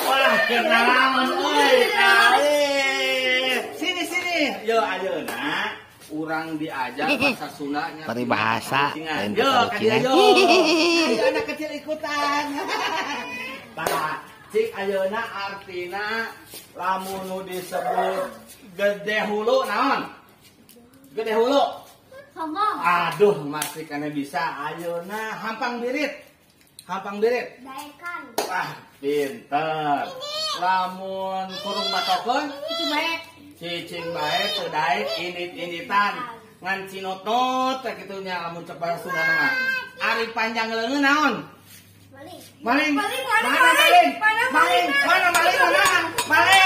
Wah, kenalan euy, kali. Sini. Yo ayeuna urang diajak bahasa Sundanya. Peribahasa. Yo, ka dia yo. Ayo anak kecil ikutan. Tah, cik ayeuna artina lamun nu disebut gede hulu naon? Gede hulu. Sombong. Aduh, masih kana bisa. Ayeuna hampang birit. Daekan. Wah, pinter. Lamun kurung batokon, Itu baik. cicing bae teu daek init-initan. Ngan cinot-not teh kitu nya lamun cek bahasa Sunda mah. Ari panjang leungeun naon? Maling. Maling. Mana maling? Maling.